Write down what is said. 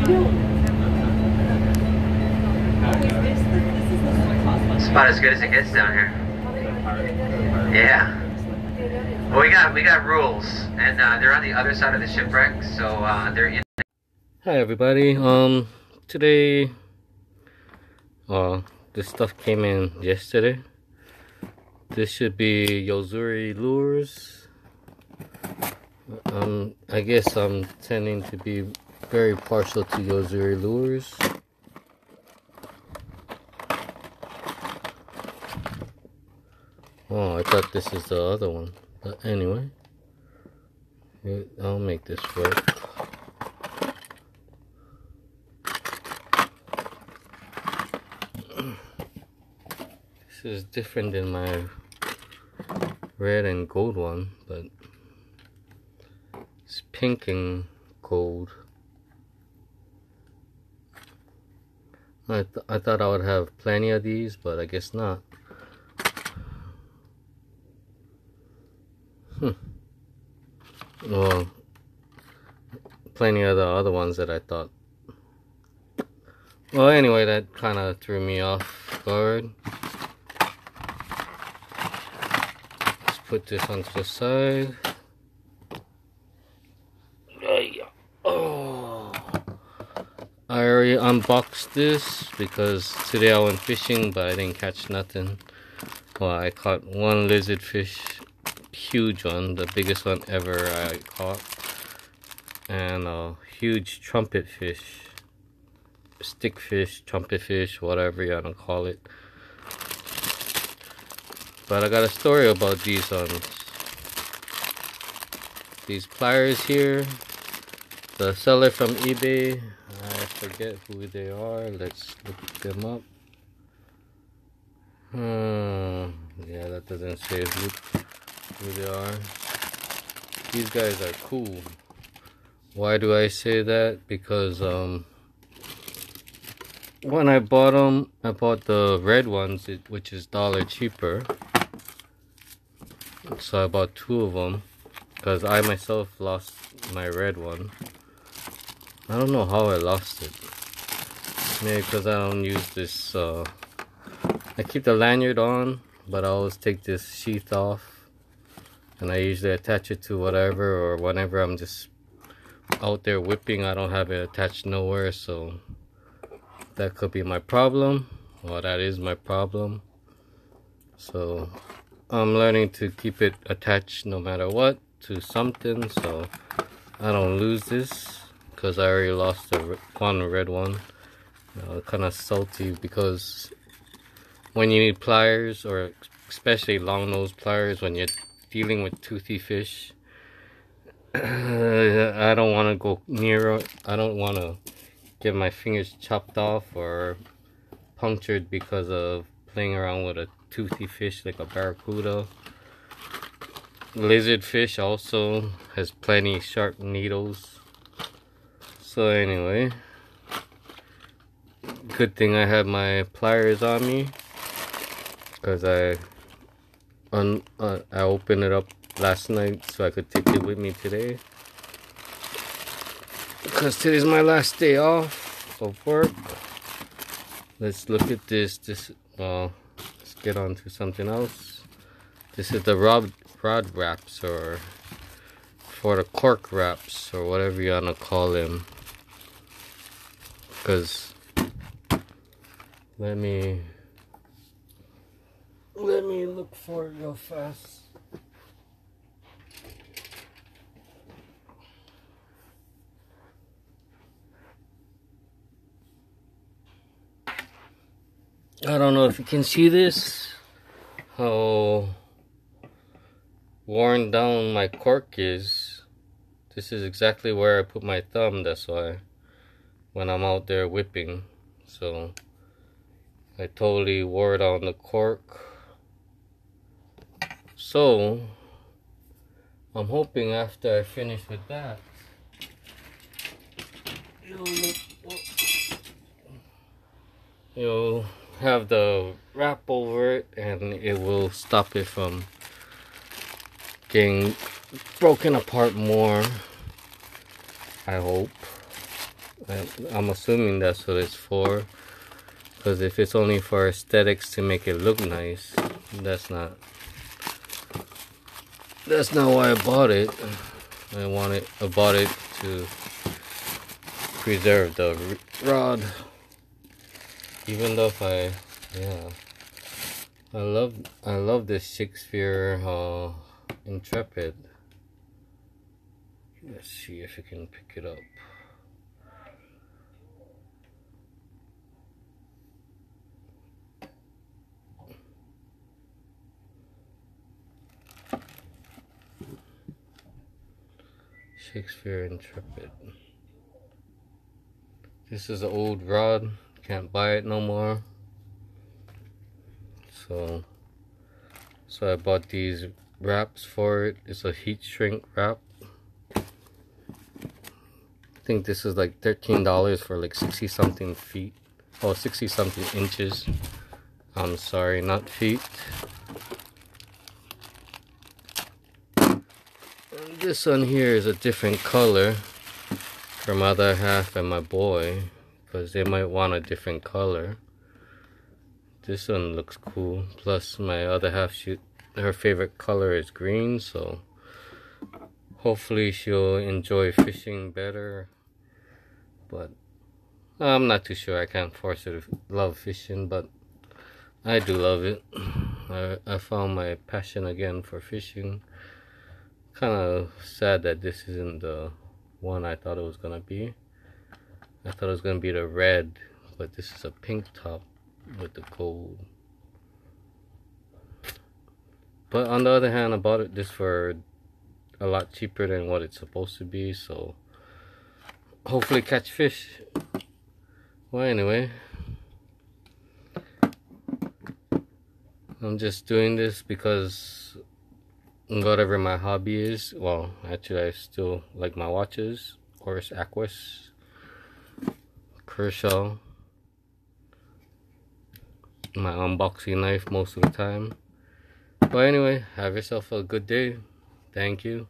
It's about as good as it gets down here. Yeah. Well, we got rules, and they're on the other side of the shipwreck, so they're in. Hi everybody. Today, this stuff came in yesterday. This should be Yo-zuri lures. I guess I'm tending to be very partial to Yo-zuri lures. Oh, I thought this is the other one. But anyway, I'll make this work. This is different than my red and gold one, but it's pink and gold. I thought I would have plenty of these, but I guess not. Well, plenty of the other ones that I thought. Well, anyway, that kind of threw me off guard. Let's put this onto the side. Oh, I already unboxed this because today I went fishing, but I didn't catch nothing. Well, I caught one lizard fish. Huge one, the biggest one ever I caught, and a huge trumpet fish, stick fish, trumpet fish, whatever you want to call it. But I got a story about these pliers here. The seller from eBay, I forget who they are. Let's look them up. Yeah, that doesn't say who they are. These guys are cool. Why do I say that? Because when I bought them, I bought the red ones, which is $1 cheaper. So I bought 2 of them because I myself lost my red one. I don't know how I lost it. Maybe because I don't use this. I keep the lanyard on, but I always take this sheath off. And I usually attach it to whatever, or whenever I'm just out there whipping, I don't have it attached nowhere, so that could be my problem. Well, that is my problem. So I'm learning to keep it attached no matter what to something, so I don't lose this, because I already lost the one red one. Kind of salty because when you need pliers, or especially long nose pliers, when you're dealing with toothy fish, I don't want to go near it. I don't want to get my fingers chopped off or punctured because of playing around with a toothy fish like a barracuda. Lizard fish also has plenty sharp needles. So anyway, good thing I have my pliers on me, because I opened it up last night so I could take it with me today, because today's my last day off of work. Let's look at this. Well, let's get on to something else. This is the rod wraps, or for the cork wraps, or whatever you want to call them. Because let me look for it real fast. I don't know if you can see this, how worn down my cork is. This is exactly where I put my thumb, that's why, when I'm out there whipping. So I totally wore down the cork. So I'm hoping after I finish with that, you'll have the wrap over it, and it will stop it from getting broken apart more, I hope. I'm assuming that's what it's for. Because if it's only for aesthetics to make it look nice, that's not why I bought it. I bought it to preserve the rod. Even though if I love this Shakespeare Intrepid. Let's see if you can pick it up. Shakespeare Intrepid. This is an old rod. Can't buy it no more. So I bought these wraps for it. It's a heat shrink wrap. I think this is like $13 for like 60 something feet. Oh, 60 something inches. I'm sorry, not feet. And this one here is a different color for my other half and my boy, because they might want a different color. This one looks cool. Plus my other half, her favorite color is green, so hopefully she'll enjoy fishing better. But I'm not too sure. I can't force her to love fishing, but I do love it. I found my passion again for fishing. Kind of sad that this isn't the one I thought it was gonna be. I thought it was gonna be the red, but this is a pink top with the gold. But on the other hand, I bought this for a lot cheaper than what it's supposed to be, so hopefully catch fish. Well, anyway, I'm just doing this because whatever my hobby is, well, actually I still like my watches. Horus Aquis, Kershaw, my unboxing knife most of the time. But anyway, have yourself a good day. Thank you.